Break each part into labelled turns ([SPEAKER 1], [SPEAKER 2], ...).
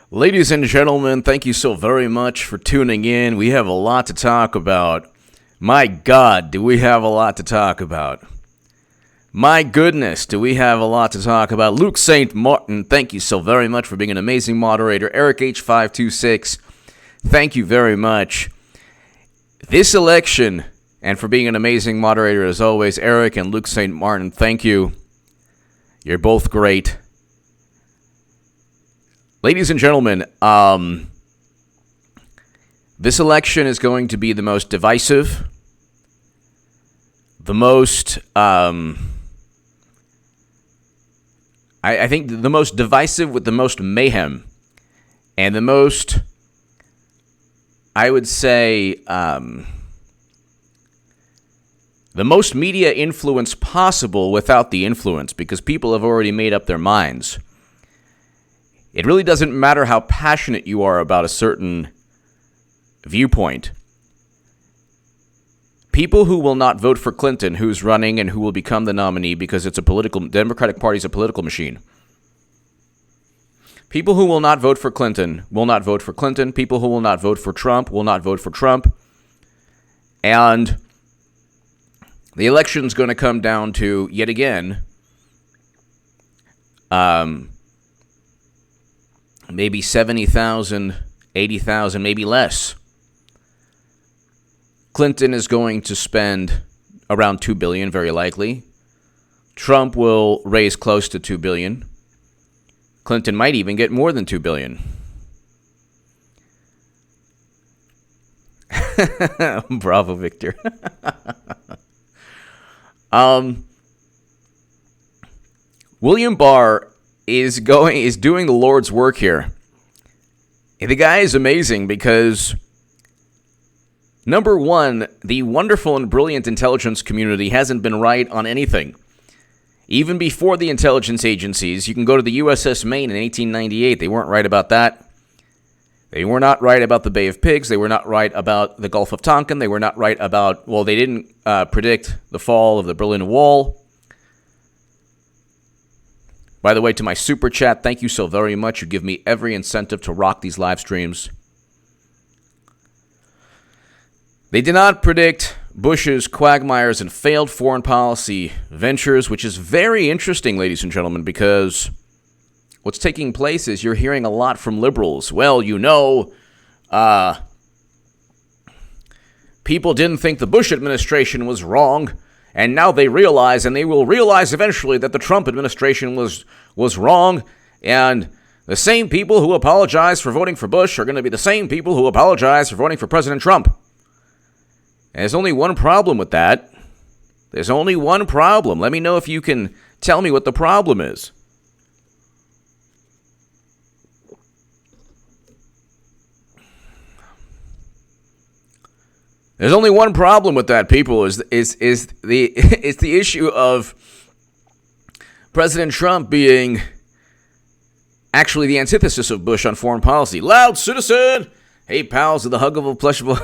[SPEAKER 1] Ladies and gentlemen, thank you so very much for tuning in. We have a lot to talk about. My God, do we have a lot to talk about? My goodness, do we have a lot to talk about? Luke St. Martin, thank you so very much for being an amazing moderator. Eric H526, thank you very much. This election, and for being an amazing moderator as always, Eric and Luke St. Martin, thank you. You're both great. Ladies and gentlemen, this election is going to be the most divisive, the most, I think the most divisive with the most mayhem, and the most, I would say, the most media influence possible without the influence, because people have already made up their minds. It really doesn't matter how passionate you are about a certain viewpoint. People who will not vote for Clinton, who's running and who will become the nominee because it's a Democratic Party is a political machine. People who will not vote for Clinton will not vote for Clinton. People who will not vote for Trump will not vote for Trump. And the election's going to come down to, yet again, maybe 70,000, 80,000, maybe less. Clinton is going to spend around $2 billion, very likely. Trump will raise close to $2 billion. Clinton might even get more than $2 billion. Bravo, Victor. William Barr is doing the Lord's work here. The guy is amazing because, number one, the wonderful and brilliant intelligence community hasn't been right on anything. Even before the intelligence agencies, you can go to the USS Maine in 1898. They weren't right about that. They were not right about the Bay of Pigs. They were not right about the Gulf of Tonkin. They were not right about, they didn't predict the fall of the Berlin Wall. By the way, to my super chat, thank you so very much. You give me every incentive to rock these live streams. They did not predict Bush's quagmires and failed foreign policy ventures, which is very interesting, ladies and gentlemen, because what's taking place is you're hearing a lot from liberals. Well, people didn't think the Bush administration was wrong. And now they realize, and they will realize eventually, that the Trump administration was wrong. And the same people who apologize for voting for Bush are going to be the same people who apologize for voting for President Trump. And there's only one problem with that. There's only one problem. Let me know if you can tell me what the problem is. There's only one problem with that, people, is the issue of President Trump being actually the antithesis of Bush on foreign policy. Loud citizen! Hey, pals, with the huggable, plushable,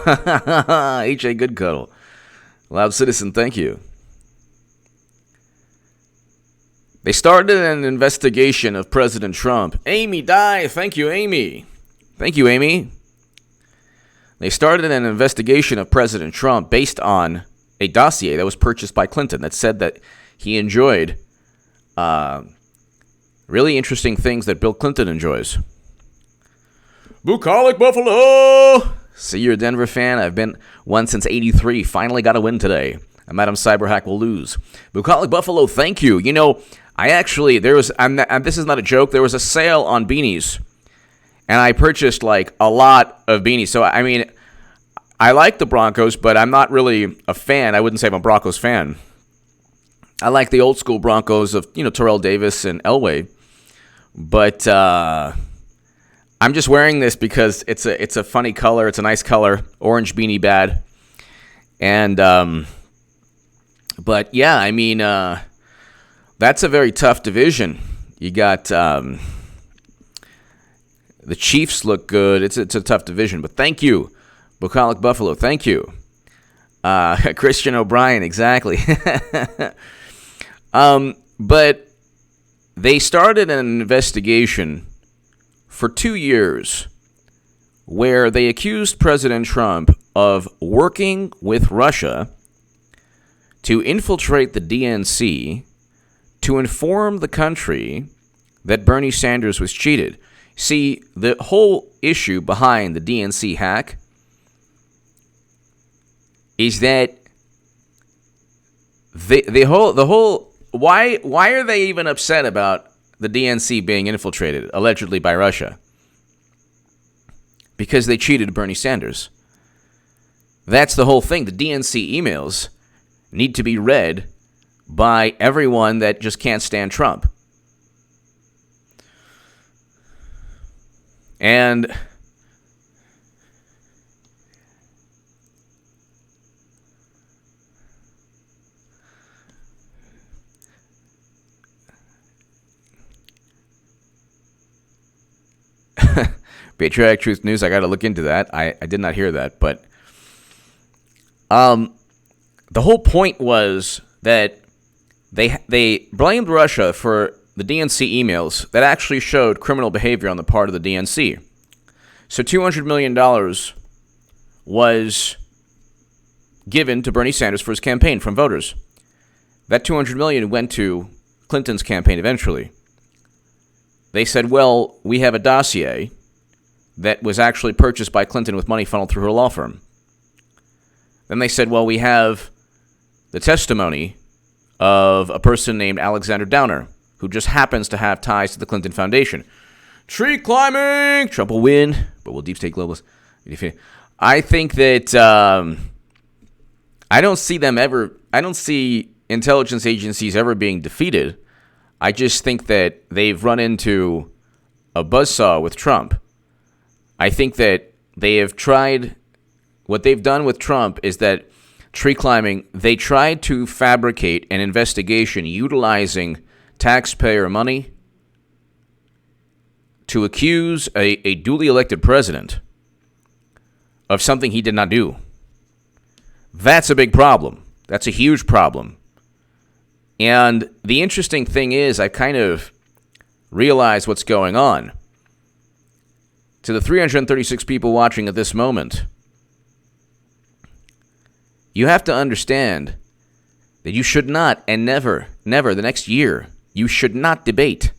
[SPEAKER 1] H.A. Goodcuddle. Loud citizen, thank you. They started an investigation of President Trump. Amy, die! Thank you, Amy. Thank you, Amy. They started an investigation of President Trump based on a dossier that was purchased by Clinton that said that he enjoyed really interesting things that Bill Clinton enjoys. Bucolic Buffalo! See, you're a Denver fan. I've been one since '83. Finally got a win today. Madam Cyberhack will lose. Bucolic Buffalo, thank you. I actually, and this is not a joke, there was a sale on beanies. And I purchased, a lot of beanies. So, I like the Broncos, but I'm not really a fan. I wouldn't say I'm a Broncos fan. I like the old school Broncos of, Terrell Davis and Elway. But I'm just wearing this because it's a funny color. It's a nice color. Orange beanie bad. And, but yeah, that's a very tough division. You got, the Chiefs look good. It's a tough division, but thank you, Bucolic Buffalo. Thank you, Christian O'Brien. Exactly. But they started an investigation for 2 years where they accused President Trump of working with Russia to infiltrate the DNC to inform the country that Bernie Sanders was cheated. See, the whole issue behind the DNC hack is that the whole why are they even upset about the DNC being infiltrated allegedly by Russia? Because they cheated Bernie Sanders. That's the whole thing. The DNC emails need to be read by everyone that just can't stand Trump. And Patriotic Truth News, I got to look into that. I did not hear that, but the whole point was that they blamed Russia for the DNC emails that actually showed criminal behavior on the part of the DNC. So $200 million was given to Bernie Sanders for his campaign from voters. That $200 million went to Clinton's campaign eventually. They said, well, we have a dossier that was actually purchased by Clinton with money funneled through her law firm. Then they said, well, we have the testimony of a person named Alexander Downer, who just happens to have ties to the Clinton Foundation. Tree climbing! Trump will win, but will deep state globalists. I think that I don't see intelligence agencies ever being defeated. I just think that they've run into a buzzsaw with Trump. I think that they have tried, what they've done with Trump is that tree climbing, they tried to fabricate an investigation utilizing taxpayer money to accuse a duly elected president of something he did not do. That's a big problem. That's a huge problem. And the interesting thing is, I kind of realize what's going on. To the 336 people watching at this moment, you have to understand that you should not, and never, the next year, you should not debate.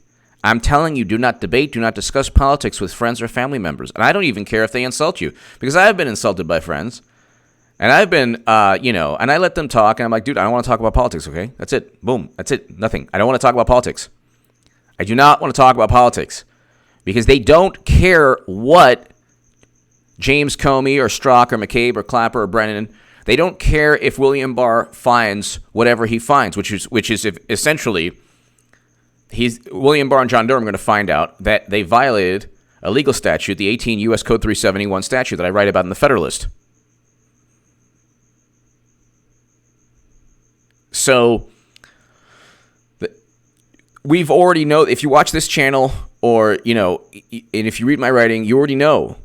[SPEAKER 1] I'm telling you, do not debate, do not discuss politics with friends or family members. And I don't even care if they insult you, because I have been insulted by friends. And I've been, and I let them talk, and I'm like, dude, I don't want to talk about politics, okay? That's it. Boom. That's it. Nothing. I don't want to talk about politics. I do not want to talk about politics, because they don't care what James Comey or Strzok or McCabe or Clapper or Brennan, they don't care if William Barr finds whatever he finds, which is essentially, William Barr and John Durham are going to find out that they violated a legal statute, the 18 U.S. Code 371 statute that I write about in the Federalist. So we've already know, if you watch this channel or, and if you read my writing, you already know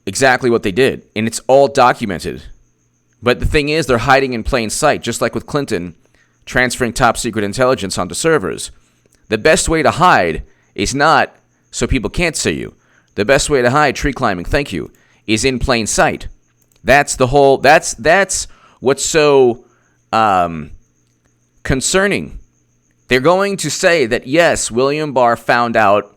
[SPEAKER 1] exactly what they did. And it's all documented. But the thing is, they're hiding in plain sight, just like with Clinton transferring top secret intelligence onto servers. The best way to hide is not so people can't see you. The best way to hide, tree climbing, thank you, is in plain sight. That's the whole, that's what's so concerning. They're going to say that, yes, William Barr found out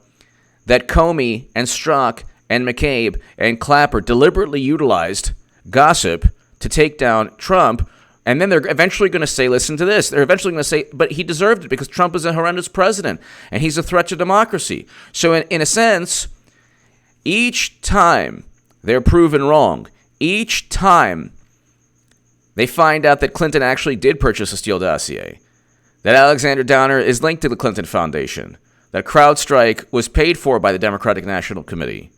[SPEAKER 1] that Comey and Strzok and McCabe and Clapper deliberately utilized gossip to take down Trump, and then they're eventually going to say, listen to this, they're eventually going to say, but he deserved it because Trump is a horrendous president, and he's a threat to democracy. So in a sense, each time they're proven wrong, each time they find out that Clinton actually did purchase a Steele dossier, that Alexander Downer is linked to the Clinton Foundation, that CrowdStrike was paid for by the Democratic National Committee,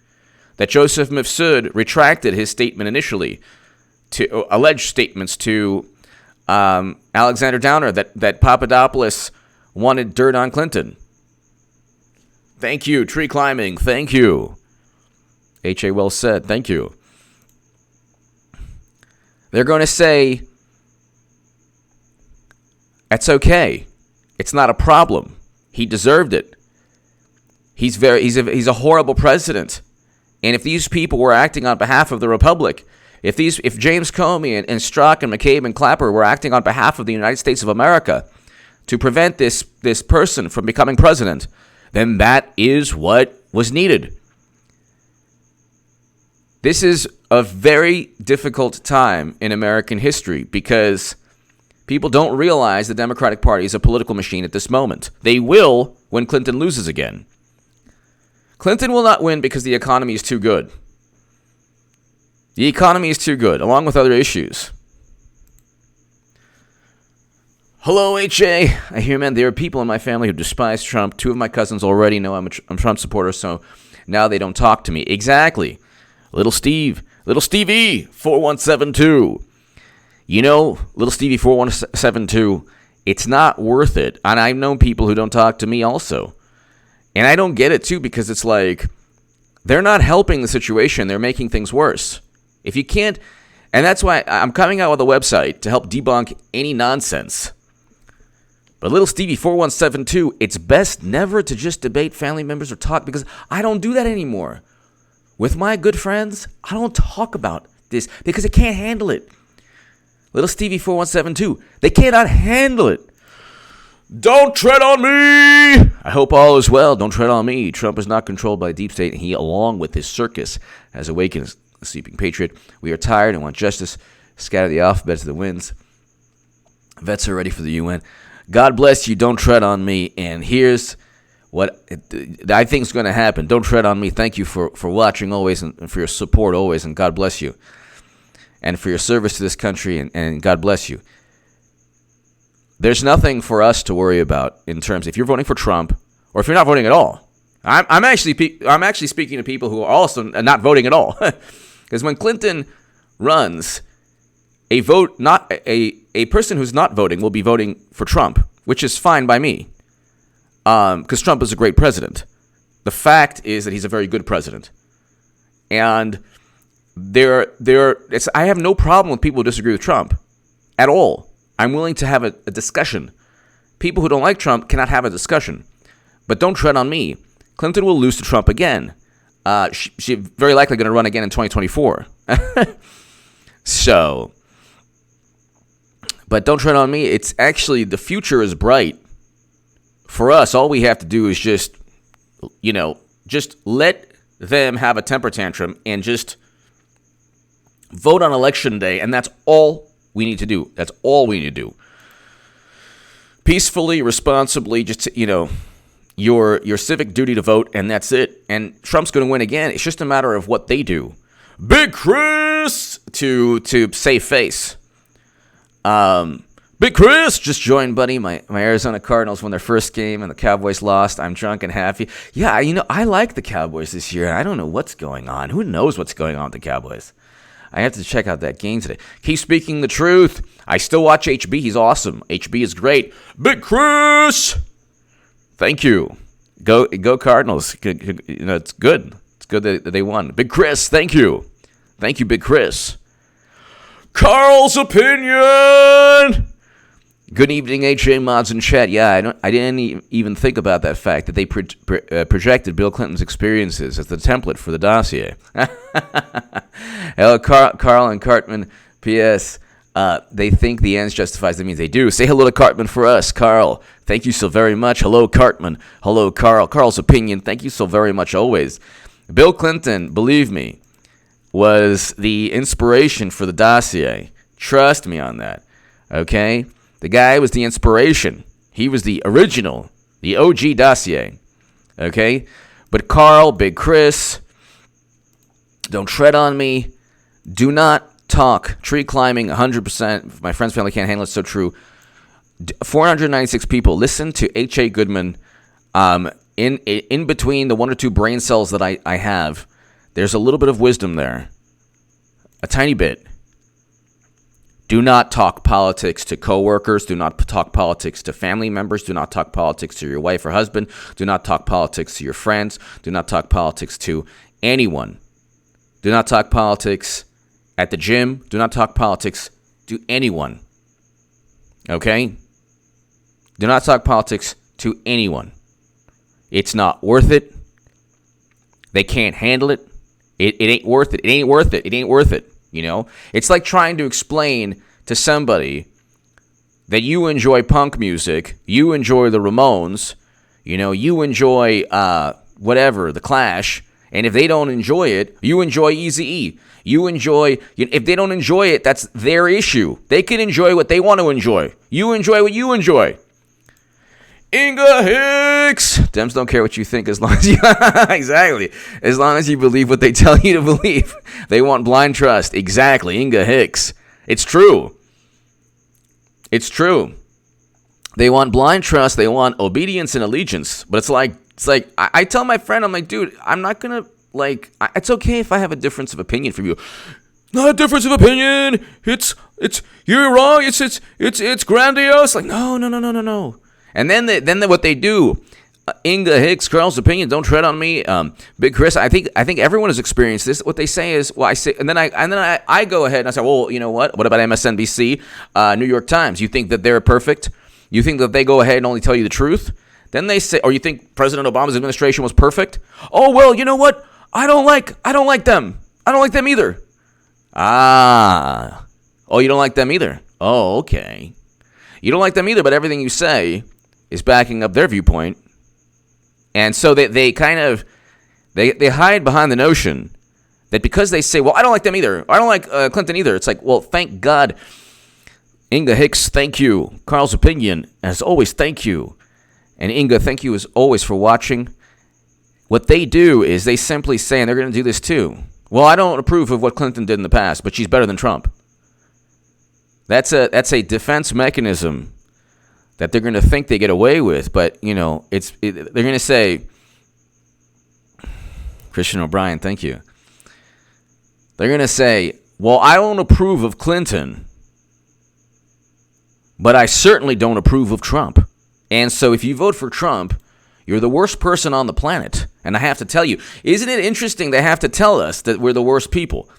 [SPEAKER 1] that Joseph Mifsud retracted his statement initially, to alleged statements to Alexander Downer that Papadopoulos wanted dirt on Clinton. Thank you, tree climbing. Thank you. H.A. well said. Thank you. They're going to say, that's okay. It's not a problem. He deserved it. He's a horrible president. And if these people were acting on behalf of the Republic, if James Comey and Strzok and McCabe and Clapper were acting on behalf of the United States of America to prevent this person from becoming president, then that is what was needed. This is a very difficult time in American history because people don't realize the Democratic Party is a political machine at this moment. They will when Clinton loses again. Clinton will not win because the economy is too good. The economy is too good, along with other issues. Hello, HA. I hear, man, there are people in my family who despise Trump. 2 of my cousins already know I'm a Trump supporter, so now they don't talk to me. Exactly. Little Stevie, 4172. You know, Little Stevie, 4172, it's not worth it. And I've known people who don't talk to me also. And I don't get it, too, because it's like they're not helping the situation. They're making things worse. If you can't, and that's why I'm coming out with a website to help debunk any nonsense. But Little Stevie 4172, it's best never to just debate family members or talk, because I don't do that anymore. With my good friends, I don't talk about this because I can't handle it. Little Stevie 4172, they cannot handle it. Don't tread on me! I hope all is well. Don't tread on me. Trump is not controlled by the deep state, and he, along with his circus, has awakened the sleeping patriot. We are tired and want justice. Scatter the alphabet to the winds. Vets are ready for the UN. God bless you. Don't tread on me. And here's what I think is going to happen. Don't tread on me. Thank you for watching always and for your support always, and God bless you. And for your service to this country, and God bless you. There's nothing for us to worry about in terms if you're voting for Trump or if you're not voting at all. I'm actually speaking to people who are also not voting at all, because when Clinton runs, a person who's not voting will be voting for Trump, which is fine by me, because Trump is a great president. The fact is that he's a very good president, and I have no problem with people who disagree with Trump at all. I'm willing to have a discussion. People who don't like Trump cannot have a discussion. But don't tread on me. Clinton will lose to Trump again. She's very likely going to run again in 2024. So, but don't tread on me. It's actually, the future is bright. For us, all we have to do is just let them have a temper tantrum and just vote on election day, and that's all we need to do. That's all we need to do. Peacefully, responsibly, just, your civic duty to vote, and that's it. And Trump's going to win again. It's just a matter of what they do. Big Chris to save face. Big Chris just joined, buddy. My Arizona Cardinals won their first game, and the Cowboys lost. I'm drunk and happy. Yeah, I like the Cowboys this year. I don't know what's going on. Who knows what's going on with the Cowboys? I have to check out that game today. Keep speaking the truth. I still watch HB. He's awesome. HB is great. Big Chris! Thank you. Go Cardinals. It's good. It's good that they won. Big Chris, thank you. Thank you, Big Chris. Carl's opinion! Good evening, HA mods in chat. Yeah, I didn't even think about that fact that they projected Bill Clinton's experiences as the template for the dossier. Hello, Carl and Cartman. P.S. They think the ends justifies the means. They do. Say hello to Cartman for us, Carl. Thank you so very much. Hello, Cartman. Hello, Carl. Carl's opinion. Thank you so very much always. Bill Clinton, believe me, was the inspiration for the dossier. Trust me on that. Okay? The guy was the inspiration. He was the original, the OG dossier. Okay? But Carl, Big Chris, don't tread on me. Do not talk. Tree climbing, 100%. My friend's family can't handle it. So true. 496 people. Listen to H.A. Goodman. In between the 1 or 2 brain cells that I have, there's a little bit of wisdom there. A tiny bit. Do not talk politics to coworkers. Do not talk politics to family members. Do not talk politics to your wife or husband. Do not talk politics to your friends. Do not talk politics to anyone. Do not talk politics at the gym. Do not talk politics to anyone. Okay? Do not talk politics to anyone. It's not worth it. They can't handle it. It ain't worth it. It ain't worth it. It ain't worth it. You know, it's like trying to explain to somebody that you enjoy punk music, you enjoy the Ramones, you know, you enjoy whatever, the Clash, and if they don't enjoy it, you enjoy Eazy-E. You enjoy, if they don't enjoy it, that's their issue. They can enjoy what they want to enjoy. You enjoy what you enjoy. Inga Hicks! Dems don't care what you think as long as you... Exactly. As long as you believe what they tell you to believe. They want blind trust. Exactly. Inga Hicks. It's true. It's true. They want blind trust. They want obedience and allegiance. But it's like I tell my friend, I'm like, dude, I'm not going to, like, it's okay if I have a difference of opinion from you. Not a difference of opinion. It's you're wrong. It's grandiose. Like, no. And then what they do, Inga Hicks, Carl's opinion, don't tread on me. Big Chris, I think everyone has experienced this. What they say is, well, I say, and then I go ahead and I say, well, you know what? What about MSNBC, New York Times? You think that they're perfect? You think that they go ahead and only tell you the truth? Then they say, or you think President Obama's administration was perfect? Oh, well, you know what? I don't like them. I don't like them either. Ah. Oh, you don't like them either? Oh, okay. You don't like them either, but everything you say is backing up their viewpoint. And so they kind of, they hide behind the notion that because they say, well, I don't like them either. I don't like Clinton either. It's like, well, thank God. Inga Hicks, thank you. Carl's opinion, as always, thank you. And Inga, thank you as always for watching. What they do is they simply say, and they're going to do this too, well, I don't approve of what Clinton did in the past, but she's better than Trump. That's a defense mechanism that they're going to think they get away with, but, you know, they're going to say, Christian O'Brien, thank you. They're going to say, well, I don't approve of Clinton, but I certainly don't approve of Trump. And so if you vote for Trump, you're the worst person on the planet. And I have to tell you, isn't it interesting they have to tell us that we're the worst people?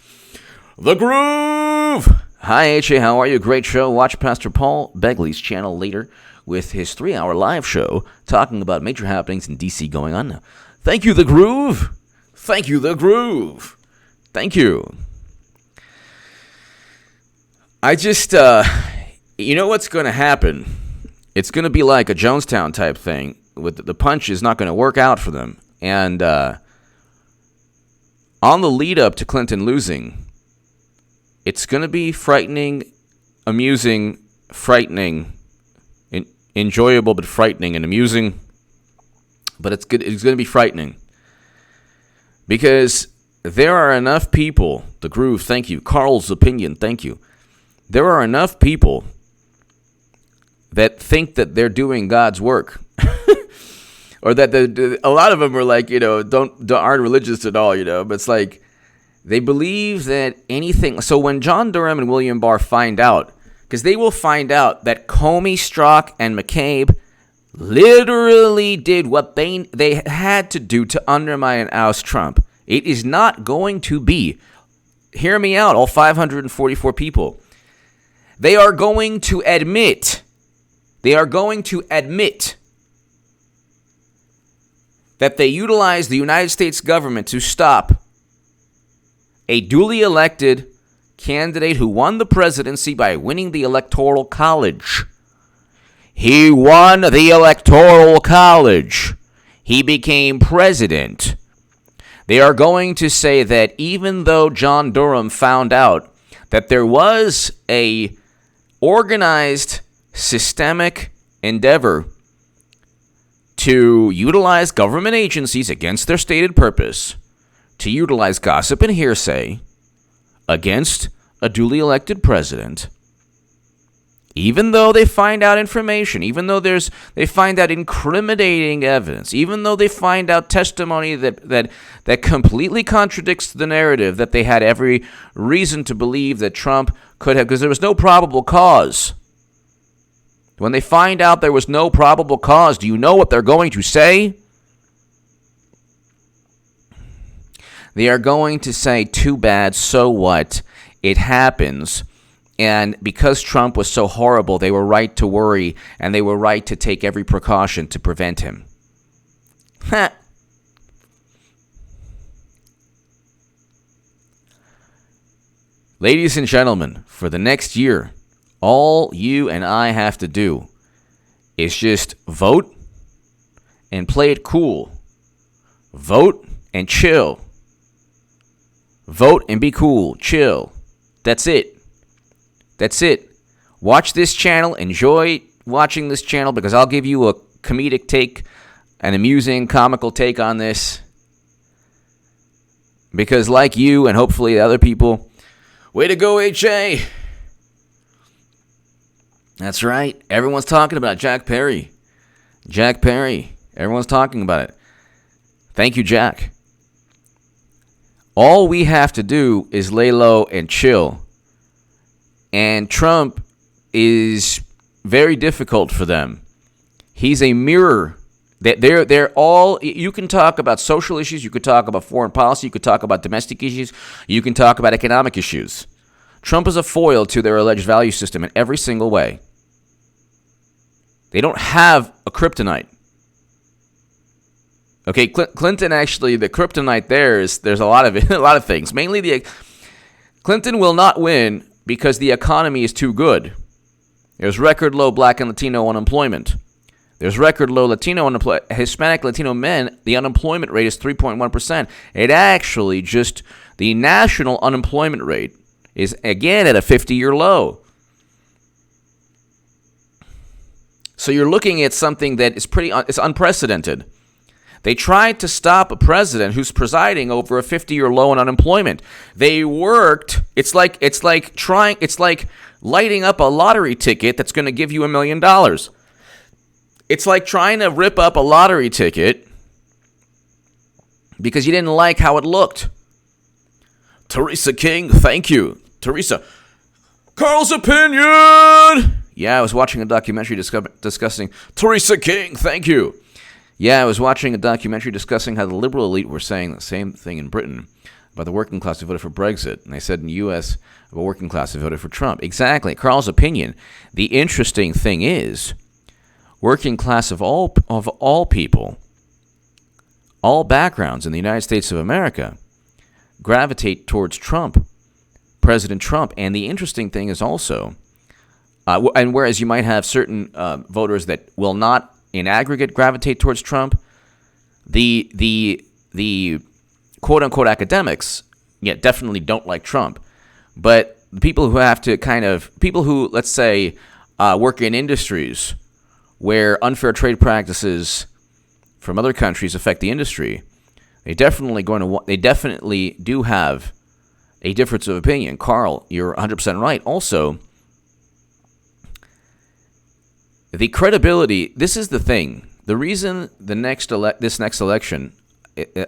[SPEAKER 1] The Groove! Hi, H.A., how are you? Great show. Watch Pastor Paul Begley's channel later with his 3-hour live show talking about major happenings in D.C. going on now. Thank you, The Groove. Thank you, The Groove. Thank you. I just, you know what's going to happen? It's going to be like a Jonestown type thing. With the punch is not going to work out for them. And on the lead up to Clinton losing, it's going to be frightening, amusing, frightening, enjoyable but frightening and amusing. But it's good. It's going to be frightening because there are enough people. The Groove, thank you. Carl's opinion, thank you. There are enough people that think that they're doing God's work. Or that a lot of them are like, you know, aren't religious at all, you know. But it's like they believe that anything. So when John Durham and William Barr find out, because they will find out that Comey, Strzok, and McCabe literally did what they had to do to undermine and oust Trump. It is not going to be, hear me out, all 544 people. They are going to admit that they utilized the United States government to stop a duly elected candidate who won the presidency by winning the Electoral College. He won the Electoral College. He became president. They are going to say that even though John Durham found out that there was a organized, systemic endeavor to utilize government agencies against their stated purpose, to utilize gossip and hearsay against a duly elected president, even though they find out information, even though they find out incriminating evidence, even though they find out testimony that completely contradicts the narrative that they had every reason to believe that Trump could have, because there was no probable cause. When they find out there was no probable cause, do you know what they're going to say? They are going to say, too bad, so what? It happens. And because Trump was so horrible, they were right to worry, and they were right to take every precaution to prevent him. Ladies and gentlemen, for the next year, all you and I have to do is just vote and play it cool. Vote and chill. Vote and be cool. Chill. That's it. That's it. Watch this channel. Enjoy watching this channel because I'll give you a comedic take, an amusing, comical take on this. Because like you and hopefully other people, way to go, HA. That's right. Everyone's talking about Jack Perry. Jack Perry. Everyone's talking about it. Thank you, Jack. All we have to do is lay low and chill. And Trump is very difficult for them. He's a mirror. They're all, you can talk about social issues, you could talk about foreign policy, you could talk about domestic issues, you can talk about economic issues. Trump is a foil to their alleged value system in every single way. They don't have a kryptonite. Okay, Clinton actually, the kryptonite there's a lot of things. Mainly Clinton will not win because the economy is too good. There's record low black and Latino unemployment. There's record low Hispanic Latino men. The unemployment rate is 3.1%. It actually just, the national unemployment rate is again at a 50-year low. So you're looking at something that is it's unprecedented. They tried to stop a president who's presiding over a 50-year low in unemployment. They worked. It's like lighting up a lottery ticket that's going to give you $1 million. It's like trying to rip up a lottery ticket because you didn't like how it looked. Teresa King, thank you. Teresa, Carl's opinion. Yeah, I was watching a documentary discussing Teresa King, thank you. Yeah, I was watching a documentary discussing how the liberal elite were saying the same thing in Britain about the working class who voted for Brexit. And they said in the U.S., about working class who voted for Trump. Exactly. Carl's opinion. The interesting thing is, working class of all people, all backgrounds in the United States of America, gravitate towards Trump, President Trump. And the interesting thing is also, and whereas you might have certain voters that will not in aggregate gravitate towards Trump, the quote unquote academics, definitely don't like Trump. But the people who have to people who, let's say, work in industries where unfair trade practices from other countries affect the industry, they definitely do have a difference of opinion. Carl, you're 100% right. Also, the credibility, this is the thing. The reason this next election,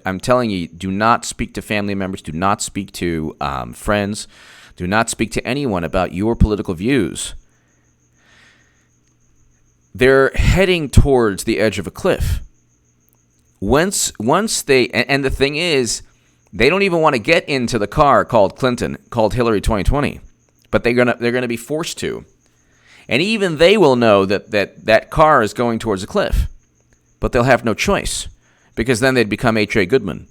[SPEAKER 1] I'm telling you, do not speak to family members, do not speak to friends, do not speak to anyone about your political views. They're heading towards the edge of a cliff. Once they, and the thing is, they don't even want to get into the car called Hillary 2020, but they're gonna be forced to. And even they will know that car is going towards a cliff. But they'll have no choice. Because then they'd become H.A. Goodman.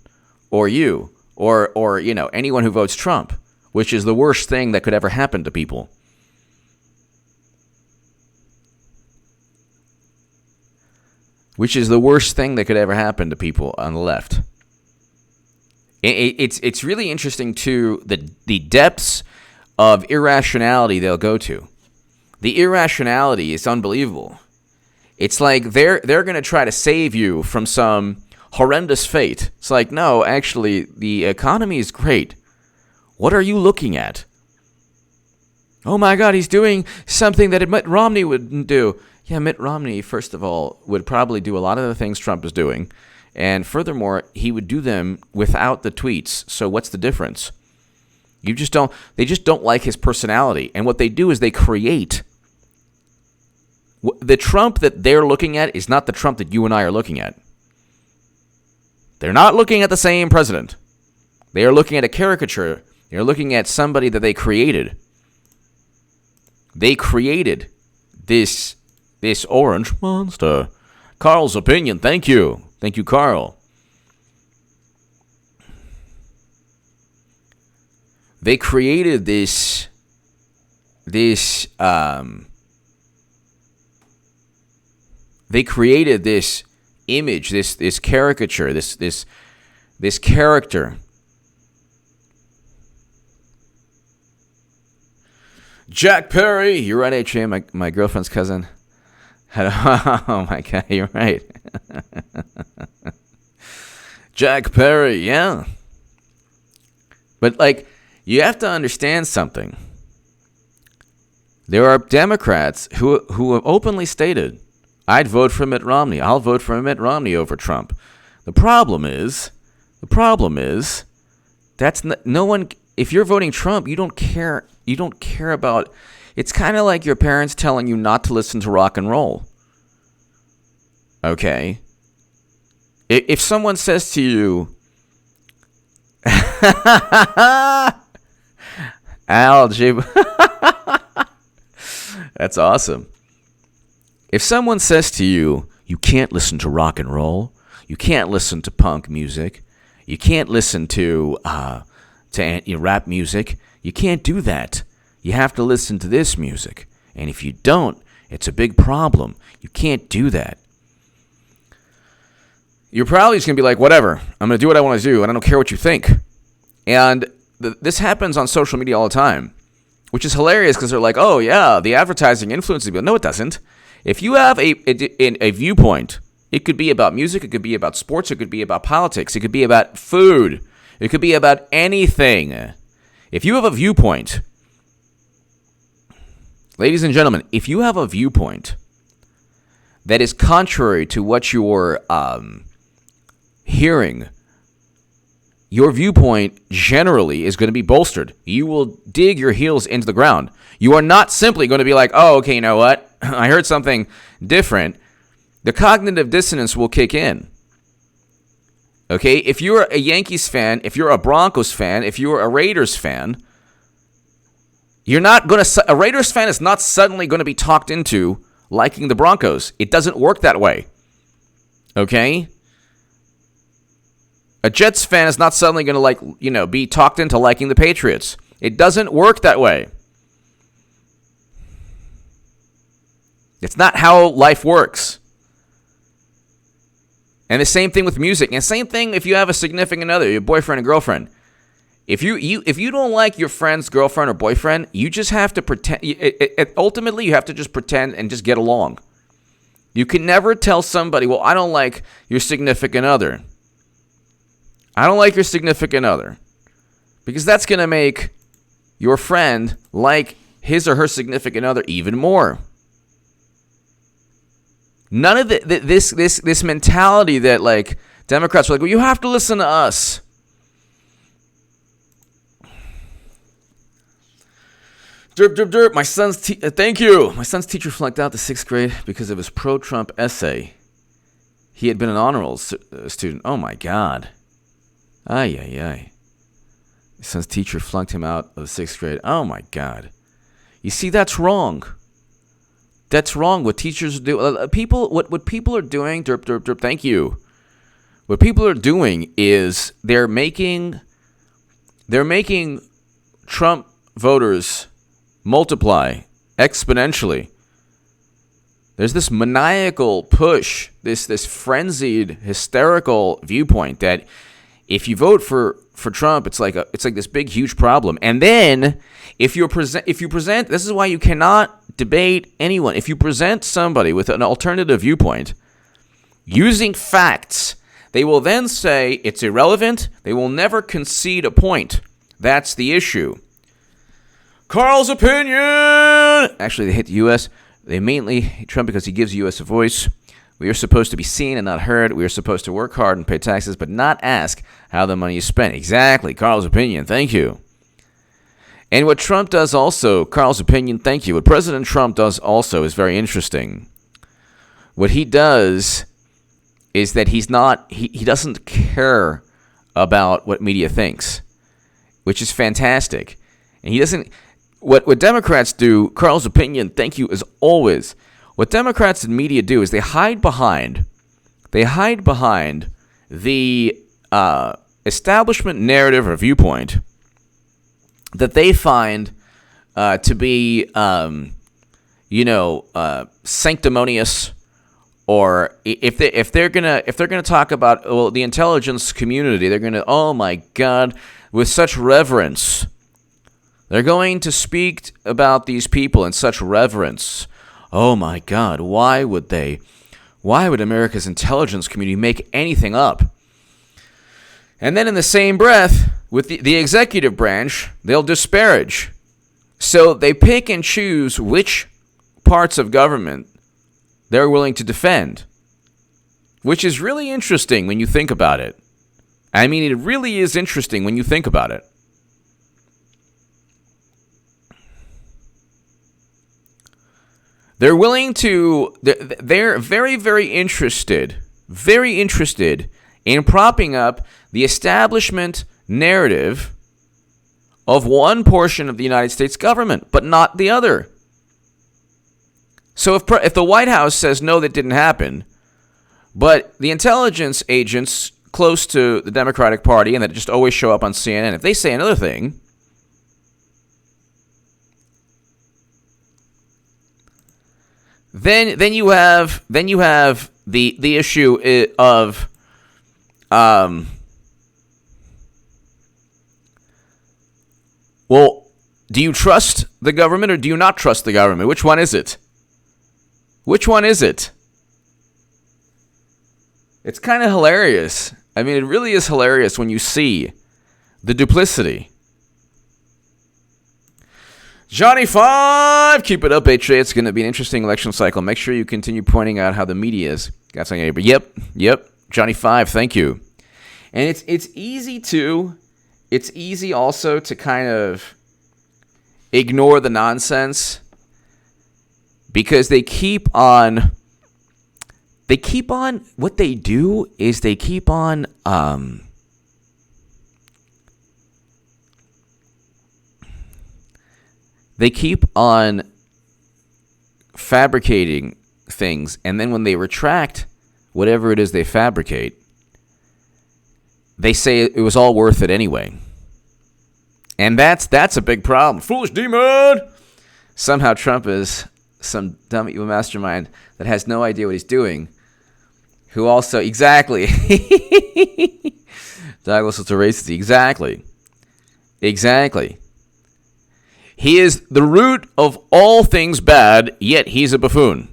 [SPEAKER 1] Or you. Or anyone who votes Trump. Which is the worst thing that could ever happen to people. Which is the worst thing that could ever happen to people on the left. It's really interesting, too, the depths of irrationality they'll go to. The irrationality is unbelievable. It's like they're going to try to save you from some horrendous fate. It's like, no, actually, the economy is great. What are you looking at? Oh my God, he's doing something that Mitt Romney wouldn't do. Yeah, Mitt Romney, first of all, would probably do a lot of the things Trump is doing. And furthermore, he would do them without the tweets. So what's the difference? They just don't like his personality. And what they do is they create. The Trump that they're looking at is not the Trump that you and I are looking at. They're not looking at the same president. They are looking at a caricature. They're looking at somebody that they created. They created this orange monster. Carl's opinion. Thank you. Thank you, Carl. they created this image, this caricature, this character. Jack Perry, you're right, HA, my girlfriend's cousin. Oh my God, you're right. Jack Perry, yeah. But like, you have to understand something. There are Democrats who have openly stated, I'd vote for Mitt Romney. I'll vote for Mitt Romney over Trump. The problem is, that's no one. If you're voting Trump, you don't care. You don't care about. It's kind of like your parents telling you not to listen to rock and roll. Okay. If someone says to you, Algae. That's awesome. If someone says to you, you can't listen to rock and roll, you can't listen to punk music, you can't listen to rap music, you can't do that. You have to listen to this music. And if you don't, it's a big problem. You can't do that. You're probably just going to be like, whatever, I'm going to do what I want to do, and I don't care what you think. And this happens on social media all the time, which is hilarious because they're like, oh, yeah, the advertising influences people. No, it doesn't. If you have a viewpoint, it could be about music, it could be about sports, it could be about politics, it could be about food, it could be about anything. If you have a viewpoint, ladies and gentlemen, if you have a viewpoint that is contrary to what you're hearing, your viewpoint generally is going to be bolstered. You will dig your heels into the ground. You are not simply going to be like, oh, okay, you know what? I heard something different. The cognitive dissonance will kick in. Okay? If you're a Yankees fan, if you're a Broncos fan, if you're a Raiders fan, a Raiders fan is not suddenly going to be talked into liking the Broncos. It doesn't work that way. Okay? A Jets fan is not suddenly going to be talked into liking the Patriots. It doesn't work that way. It's not how life works. And the same thing with music. And the same thing if you have a significant other, your boyfriend or girlfriend. If you don't like your friend's girlfriend or boyfriend, you just have to pretend. Ultimately, you have to just pretend and just get along. You can never tell somebody, well, I don't like your significant other. I don't like your significant other. Because that's going to make your friend like his or her significant other even more. None of this mentality that like Democrats are like, well, you have to listen to us. Derp, derp, derp. My son's thank you. My son's teacher flunked out the 6th grade because of his pro-Trump essay. He had been an honor roll student. Oh my God. Ay, ay, ay. My son's teacher flunked him out of the 6th grade. Oh my God. You see, that's wrong. That's wrong. What teachers do, what people are doing, derp, derp, derp, thank you. What people are doing is they're making Trump voters multiply exponentially. There's this maniacal push, this frenzied, hysterical viewpoint that if you vote for Trump, it's like this big, huge problem. And then if you present, this is why you cannot debate anyone. If you present somebody with an alternative viewpoint using facts, they will then say it's irrelevant. They will never concede a point. That's the issue. Carl's opinion. Actually, they hate the U.S. They mainly hate Trump because he gives the U.S. a voice. We are supposed to be seen and not heard. We are supposed to work hard and pay taxes, but not ask how the money is spent. Exactly. Carl's opinion. Thank you. And what Trump does also, Carl's opinion, thank you. What President Trump does also is very interesting. What he does is that he doesn't care about what media thinks, which is fantastic. And he doesn't, what Democrats do, Carl's opinion, thank you, is always, what Democrats and media do is they hide behind the establishment narrative or viewpoint that they find to be, sanctimonious, or if they're gonna talk about the intelligence community, they're gonna, oh my God, with such reverence. They're going to speak about these people in such reverence. Oh my God, why would they? Why would America's intelligence community make anything up? And then in the same breath, with the executive branch, they'll disparage. So they pick and choose which parts of government they're willing to defend, which is really interesting when you think about it. I mean, it really is interesting when you think about it. They're willing to, they're very, very interested in propping up the establishment narrative of one portion of the United States government, but not the other. So if the White House says no, that didn't happen, but the intelligence agents close to the Democratic Party and that just always show up on CNN, if they say another thing, then you have the issue of well, do you trust the government or do you not trust the government? Which one is it? Which one is it? It's kind of hilarious. I mean, it really is hilarious when you see the duplicity. Johnny 5, keep it up, HA. It's going to be an interesting election cycle. Make sure you continue pointing out how the media is. Got something? But yep. Johnny 5, thank you. And it's easy also to kind of ignore the nonsense, because they keep on what they do is they keep on fabricating things, and then when they retract whatever it is they fabricate, they say it was all worth it anyway. And that's a big problem. Foolish demon! Somehow Trump is some dumb evil mastermind that has no idea what he's doing, who also, exactly. Douglas is a racist. Exactly. He is the root of all things bad, yet he's a buffoon.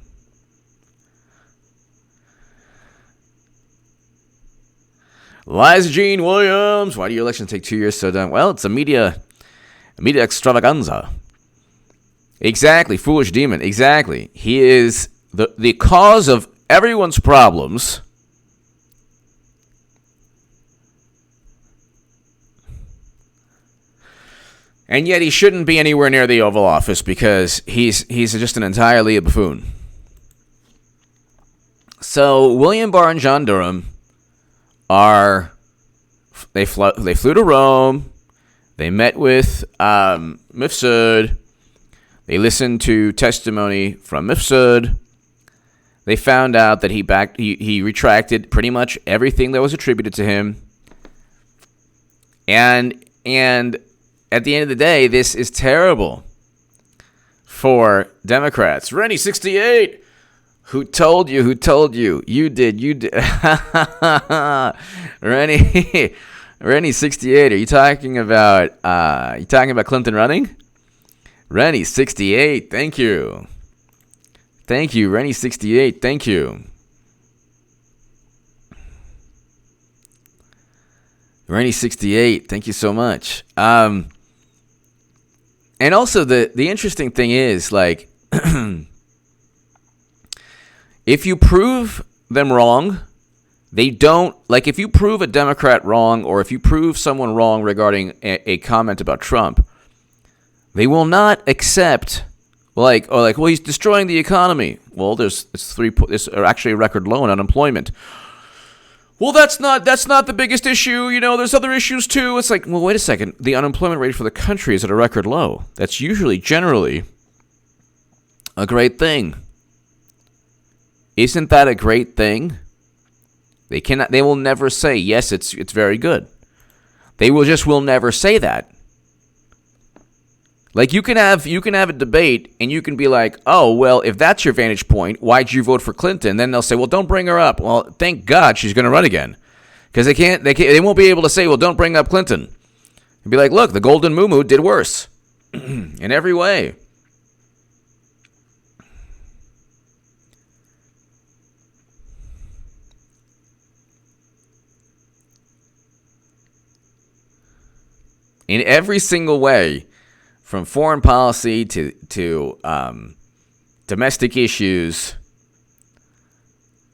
[SPEAKER 1] Liza Jean Williams, why do your elections take 2 years so done? Well, it's a media extravaganza. Exactly, foolish demon, exactly. He is the cause of everyone's problems. And yet he shouldn't be anywhere near the Oval Office because he's just an entirely a buffoon. So William Barr and John Durham they flew to Rome. They met with Mifsud. They listened to testimony from Mifsud. They found out that he retracted pretty much everything that was attributed to him. And at the end of the day, this is terrible for Democrats. Rennie 68, who told you? You did. Rennie 68, are you talking about Clinton running? Rennie 68, thank you. Thank you, Rennie 68, thank you. Rennie 68, thank you so much. And also the interesting thing is, like, if you prove them wrong, they don't, like, if you prove a Democrat wrong, or if you prove someone wrong regarding a comment about Trump, they will not accept, well, he's destroying the economy. Well, there's actually a record low in unemployment. Well, that's not the biggest issue. There's other issues too. It's like, well, wait a second. The unemployment rate for the country is at a record low. That's generally a great thing. Isn't that a great thing? They will never say, yes, it's very good. They will never say that. Like you can have a debate and you can be like, oh well, if that's your vantage point, why'd you vote for Clinton? Then they'll say, well, don't bring her up. Well, thank God she's going to run again, because they won't be able to say, well, don't bring up Clinton. And be like, look, the Golden Moo did worse in every way. In every single way. From foreign policy to domestic issues.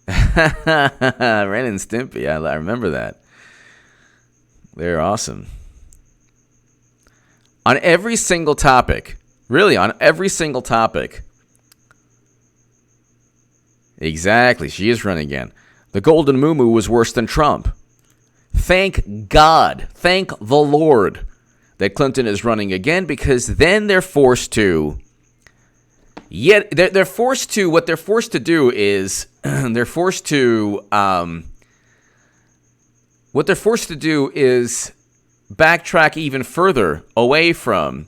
[SPEAKER 1] Ren and Stimpy, I remember that. They're awesome. On every single topic. Really, on every single topic. Exactly, she is running again. The Golden Moo was worse than Trump. Thank God. Thank the Lord that Clinton is running again, because then they're forced to. Yet they're forced to. What they're forced to do is they're forced to. What they're forced to do is backtrack even further away from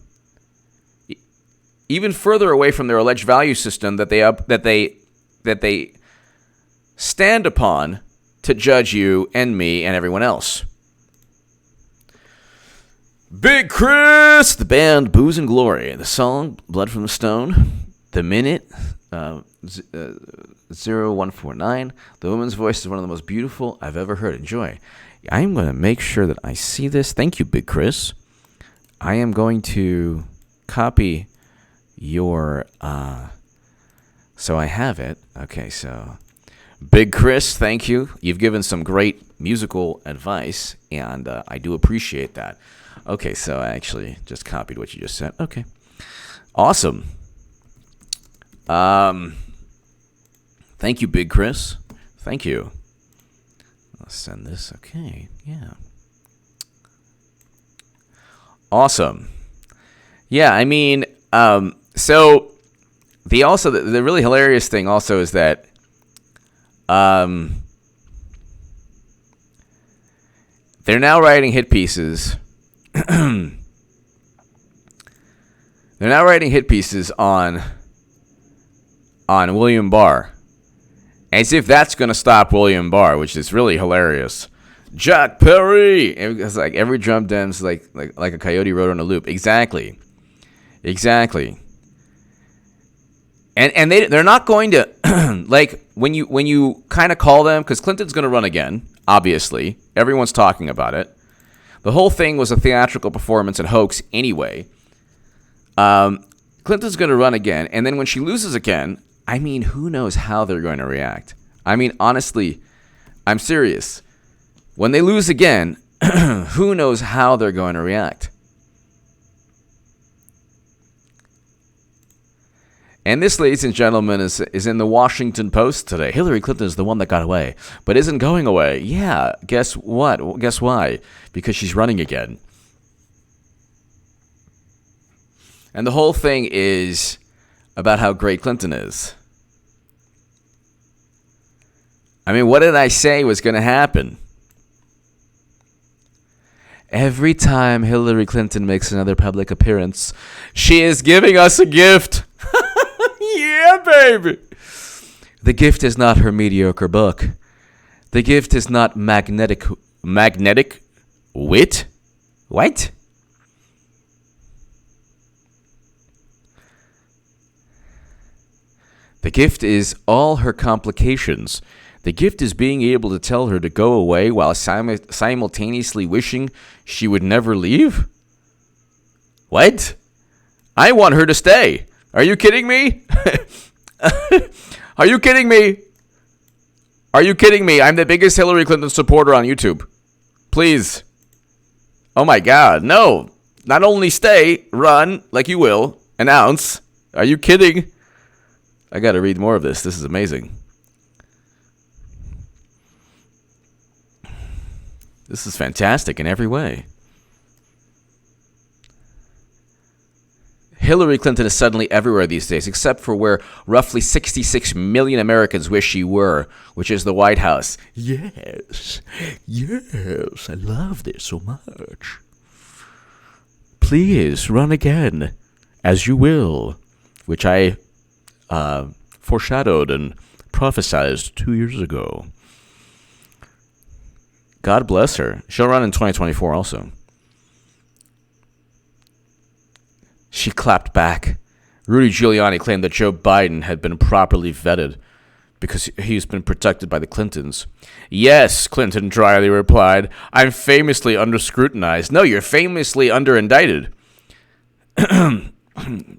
[SPEAKER 1] their alleged value system that they stand upon to judge you and me and everyone else. Big Chris, the band Booze and Glory, the song Blood from the Stone, the minute 0149. The woman's voice is one of the most beautiful I've ever heard. Enjoy. I'm going to make sure that I see this. Thank you, Big Chris. I am going to copy your, so I have it. Okay, so Big Chris, thank you. You've given some great musical advice, and I do appreciate that. Okay, so I actually just copied what you just said. Okay. Awesome. Thank you, Big Chris. Thank you. I'll send this. Okay, yeah. Awesome. Yeah, I mean, so the really hilarious thing also is that they're now writing hit pieces. They're now writing hit pieces on William Barr, as if that's going to stop William Barr, which is really hilarious. Jack Perry. It's like every drum dem's like a coyote rode on a loop. Exactly. And they're not going to like when you kind of call them, because Clinton's going to run again. Obviously, everyone's talking about it. The whole thing was a theatrical performance and hoax anyway. Clinton's going to run again, and then when she loses again, I mean, who knows how they're going to react? I mean, honestly, I'm serious. When they lose again, who knows how they're going to react? And this, ladies and gentlemen, is in the Washington Post today. Hillary Clinton is the one that got away, but isn't going away. Yeah, guess what? Well, guess why? Because she's running again. And the whole thing is about how great Clinton is. I mean, what did I say was going to happen? Every time Hillary Clinton makes another public appearance, she is giving us a gift. Yeah, baby. The gift is not her mediocre book. The gift is not magnetic wit. What? The gift is all her complications. The gift is being able to tell her to go away while simultaneously wishing she would never leave. What? I want her to stay. Are you kidding me? Are you kidding me? Are you kidding me? I'm the biggest Hillary Clinton supporter on YouTube. Please. Oh my God. No. Not only stay, run, like you will, announce. Are you kidding? I got to read more of this. This is amazing. This is fantastic in every way. Hillary Clinton is suddenly everywhere these days, except for where roughly 66 million Americans wish she were, which is the White House. Yes, I love this so much. Please, run again. As you will, which I foreshadowed and prophesied 2 years ago. God bless her. She'll run in 2024 also. She clapped back. Rudy Giuliani claimed that Joe Biden had been properly vetted because he's been protected by the Clintons. Yes, Clinton dryly replied. I'm famously under scrutinized. No, you're famously under indicted.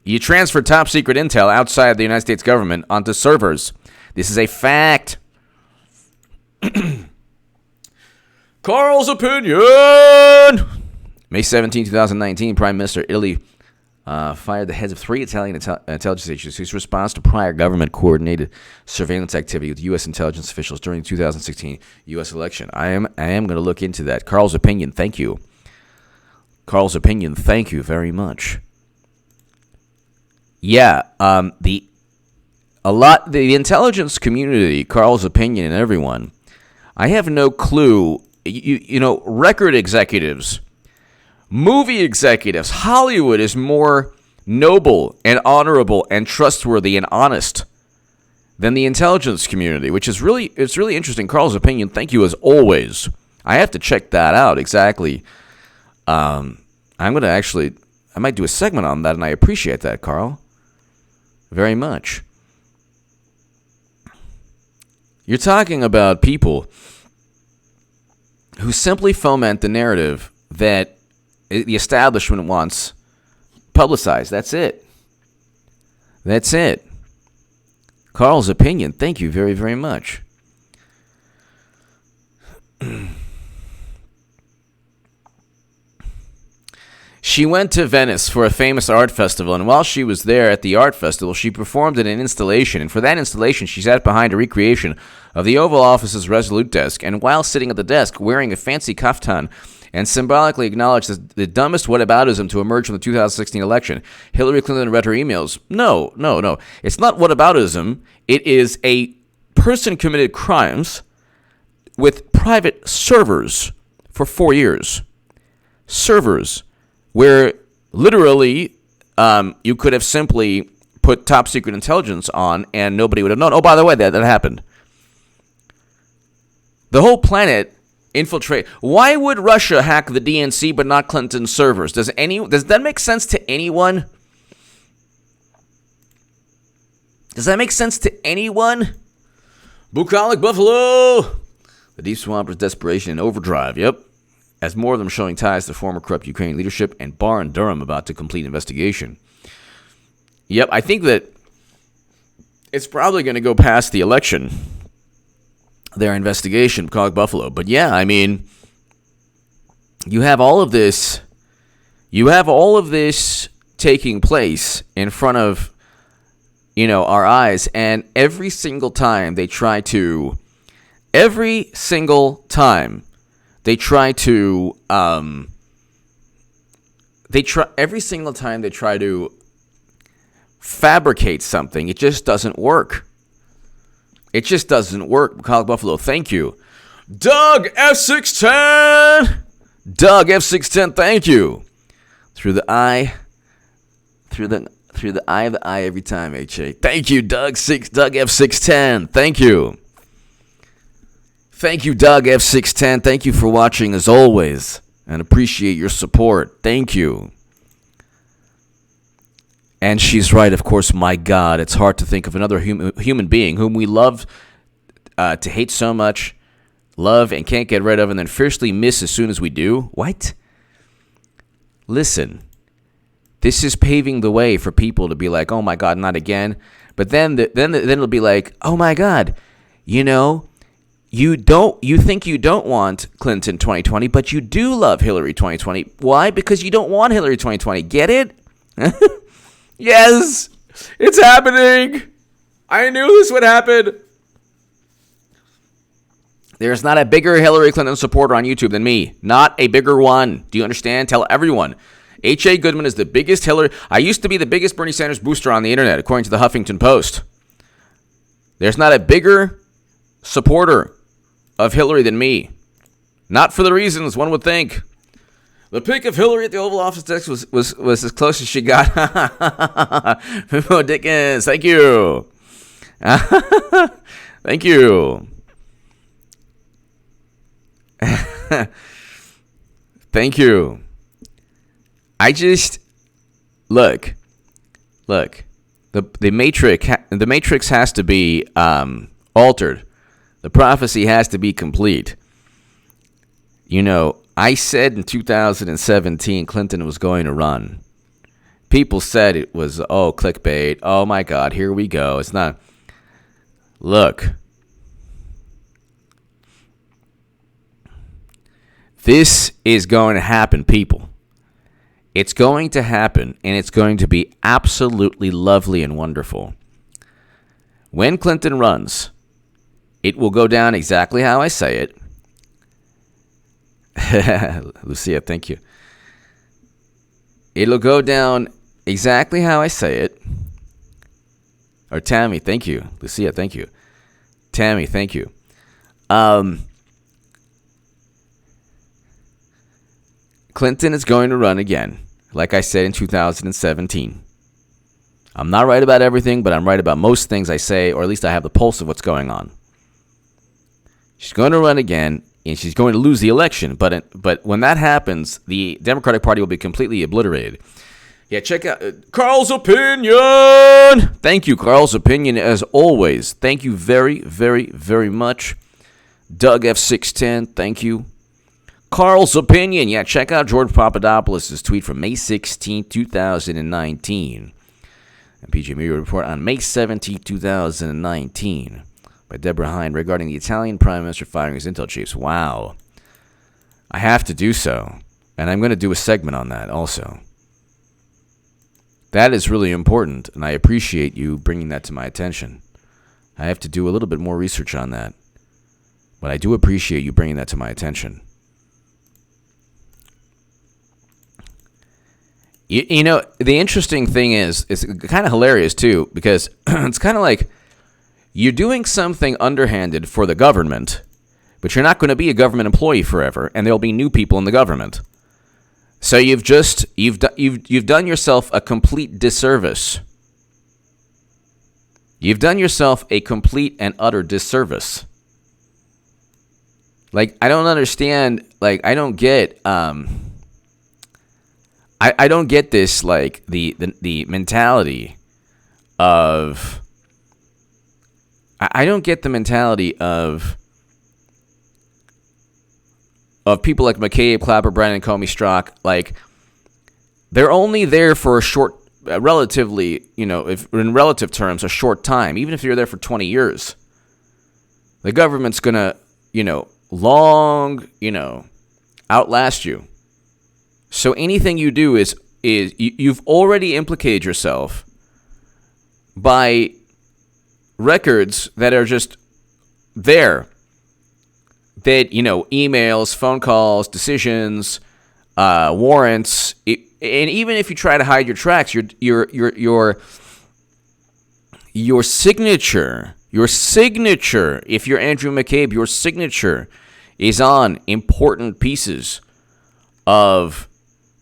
[SPEAKER 1] You transferred top secret intel outside the United States government onto servers. This is a fact. Carl's opinion. May 17, 2019, Prime Minister Italy fired the heads of 3 Italian intelligence agencies response to prior government-coordinated surveillance activity with U.S. intelligence officials during the 2016 U.S. election. I am going to look into that. Carl's opinion, thank you. Carl's opinion, thank you very much. Yeah, the intelligence community, Carl's opinion, and everyone. I have no clue. You know, record executives, movie executives, Hollywood is more noble and honorable and trustworthy and honest than the intelligence community, which is really interesting. Carl's opinion, thank you as always. I have to check that out exactly. I might do a segment on that, and I appreciate that, Carl, very much. You're talking about people who simply foment the narrative that the establishment wants publicized. That's it. That's it. Carl's opinion, thank you very, very much. She went to Venice for a famous art festival, and while she was there at the art festival, she performed in an installation, and for that installation, she sat behind a recreation of the Oval Office's Resolute desk, and while sitting at the desk, wearing a fancy kaftan, and symbolically acknowledged the dumbest whataboutism to emerge from the 2016 election. Hillary Clinton read her emails. No. It's not whataboutism. It is a person committed crimes with private servers for 4 years. Servers where literally you could have simply put top secret intelligence on and nobody would have known. Oh, by the way, that happened. The whole planet infiltrate. Why would Russia hack the DNC but not Clinton's servers? Does that make sense to anyone? Does that make sense to anyone? Bucolic Buffalo! The Deep Swamper's desperation in overdrive, yep. As more of them showing ties to former corrupt Ukrainian leadership, and Barr and Durham about to complete investigation. Yep, I think that it's probably going to go past the election, their investigation, Bucolic Buffalo. But yeah, I mean, you have all of this taking place in front of, our eyes, and every single time they try to fabricate something, it just doesn't work. It just doesn't work. Bucolic Buffalo, thank you. Doug F610! Doug F610, thank you. Through the eye of the eye every time, HA. Thank you, Doug F610. Thank you. Thank you, Doug F610. Thank you for watching as always, and appreciate your support. Thank you. And she's right, of course. My God, it's hard to think of another human being whom we love to hate so much, love and can't get rid of, and then fiercely miss as soon as we do. What? Listen, this is paving the way for people to be like, "Oh my God, not again." But then it'll be like, "Oh my God, you think you don't want Clinton 2020, but you do love Hillary 2020. Why? Because you don't want Hillary 2020. Get it? Yes, it's happening. I knew this would happen. There's not a bigger Hillary Clinton supporter on YouTube than me. Not a bigger one. Do you understand? Tell everyone. H.A. Goodman is the biggest Hillary. I used to be the biggest Bernie Sanders booster on the internet, according to the Huffington Post. There's not a bigger supporter of Hillary than me. Not for the reasons one would think. The pick of Hillary at the Oval Office desk was as close as she got. Momo Dickens, thank you. Thank you. Thank you. I just look. The matrix has to be altered. The prophecy has to be complete. You know, I said in 2017 Clinton was going to run. People said it was, clickbait. Oh my God, here we go. It's not. Look. This is going to happen, people. It's going to happen, and it's going to be absolutely lovely and wonderful. When Clinton runs, it will go down exactly how I say it. Lucia, thank you. It'll go down exactly how I say it. Or Tammy, thank you. Lucia, thank you. Tammy, thank you. Clinton is going to run again, like I said in 2017. I'm not right about everything, but I'm right about most things I say, or at least I have the pulse of what's going on. She's going to run again, and she's going to lose the election. But when that happens, the Democratic Party will be completely obliterated. Yeah, check out Carl's Opinion. Thank you, Carl's Opinion, as always. Thank you very, very, very much. Doug F610, thank you. Carl's Opinion. Yeah, check out George Papadopoulos' tweet from May 16, 2019. And PJ Media report on May 17, 2019 by Deborah Hine regarding the Italian Prime Minister firing his intel chiefs. Wow. I have to do so. And I'm going to do a segment on that also. That is really important, and I appreciate you bringing that to my attention. I have to do a little bit more research on that. But I do appreciate you bringing that to my attention. You know, the interesting thing is, it's kind of hilarious, too, because it's kind of like you're doing something underhanded for the government, but you're not going to be a government employee forever, and there'll be new people in the government. So you've done yourself a complete disservice. You've done yourself a complete and utter disservice. Like, I don't understand, like, I don't get, I don't get this, like, the mentality of, I don't get the mentality of people like McCabe, Clapper, Brennan, Comey, Strzok. Like, they're only there for a short, relatively, you know, if in relative terms, a short time. Even if you're there for 20 years, the government's gonna, you know, outlast you. So anything you do is you've already implicated yourself by records that are just there. That, you know, emails, phone calls, decisions, warrants, and even if you try to hide your tracks, your signature, if you're Andrew McCabe, your signature is on important pieces of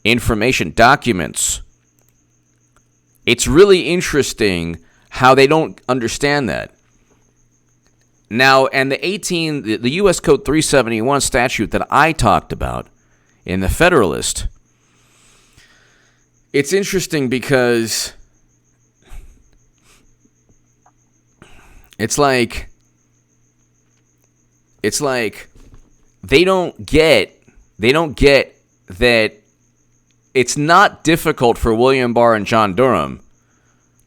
[SPEAKER 1] information, documents. It's really interesting how they don't understand that. Now, and the U.S. Code 371 statute that I talked about in the Federalist, it's interesting because it's like they don't get that it's not difficult for William Barr and John Durham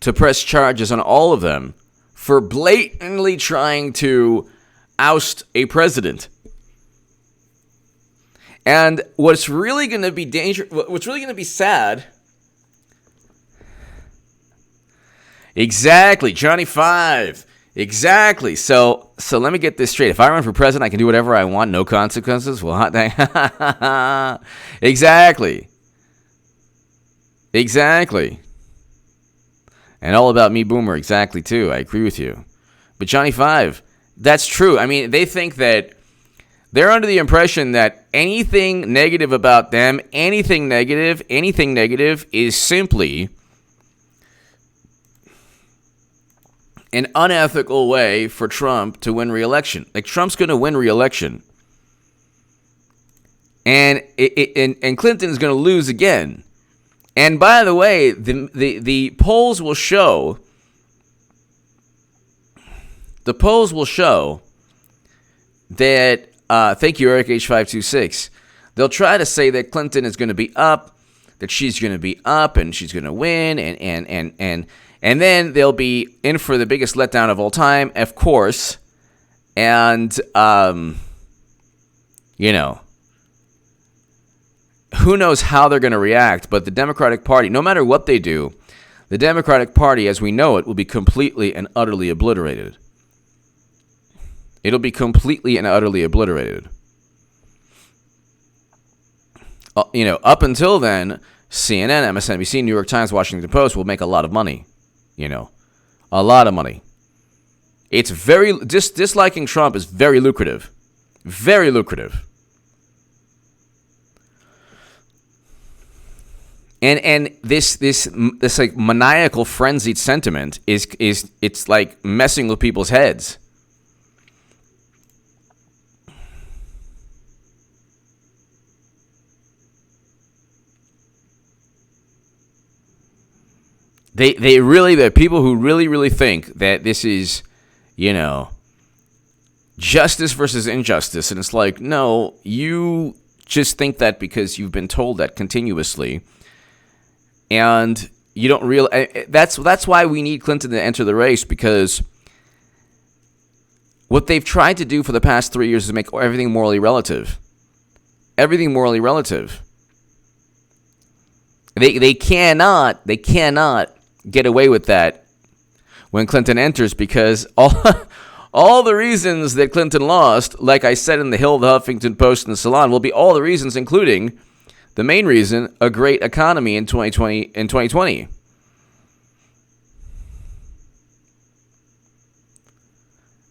[SPEAKER 1] to press charges on all of them for blatantly trying to oust a president. And what's really going to be what's really going to be sad. Exactly, Johnny 5. Exactly. So let me get this straight. If I run for president, I can do whatever I want, no consequences. Well, hot dang. Exactly. And all about me, Boomer, exactly, too. I agree with you. But Johnny 5, that's true. I mean, they think that They're under the impression that anything negative about them, anything negative is simply an unethical way for Trump to win re-election. Like, Trump's going to win re-election. And Clinton's going to lose again. And by the way, the polls will show that thank you, Eric H526. They'll try to say that Clinton is going to be up, that she's going to be up and she's going to win, and then they'll be in for the biggest letdown of all time, of course. And who knows how they're going to react, but the Democratic Party, no matter what they do, the Democratic Party, as we know it, will be completely and utterly obliterated. It'll be completely and utterly obliterated. Up until then, CNN, MSNBC, New York Times, Washington Post will make a lot of money. A lot of money. It's disliking Trump is very lucrative. Very lucrative. And this like maniacal frenzied sentiment is it's like messing with people's heads. They really, the people who really think that this is, justice versus injustice, and it's like, no, you just think that because you've been told that continuously. And you don't realize that's why we need Clinton to enter the race, because what they've tried to do for the past 3 years is make everything morally relative. Everything morally relative. They cannot get away with that when Clinton enters, because all the reasons that Clinton lost, like I said in the Hill, the Huffington Post, and the Salon, will be all the reasons, including the main reason, a great economy in 2020.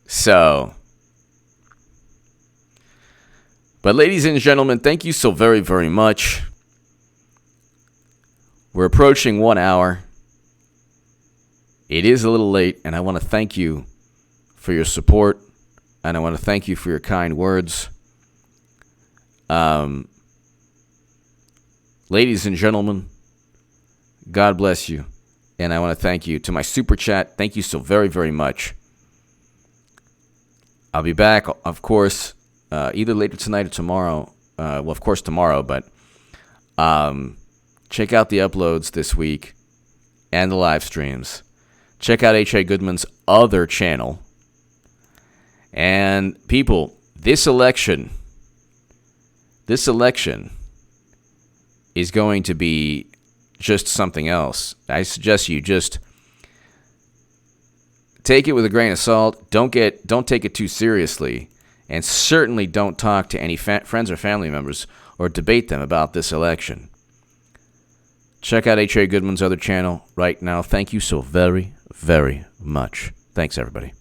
[SPEAKER 1] So, but ladies and gentlemen, thank you so very, very much. We're approaching 1 hour. It is a little late, and I want to thank you for your support, and I want to thank you for your kind words. Ladies and gentlemen, God bless you. And I want to thank you to my super chat. Thank you so very, very much. I'll be back, of course, either later tonight or tomorrow. Well, of course, tomorrow. But check out the uploads this week and the live streams. Check out H.A. Goodman's other channel. And people, this election is going to be just something else. I suggest you just take it with a grain of salt. Don't take it too seriously, and certainly don't talk to any friends or family members or debate them about this election. Check out H.A. Goodman's other channel right now. Thank you so very, very much. Thanks, everybody.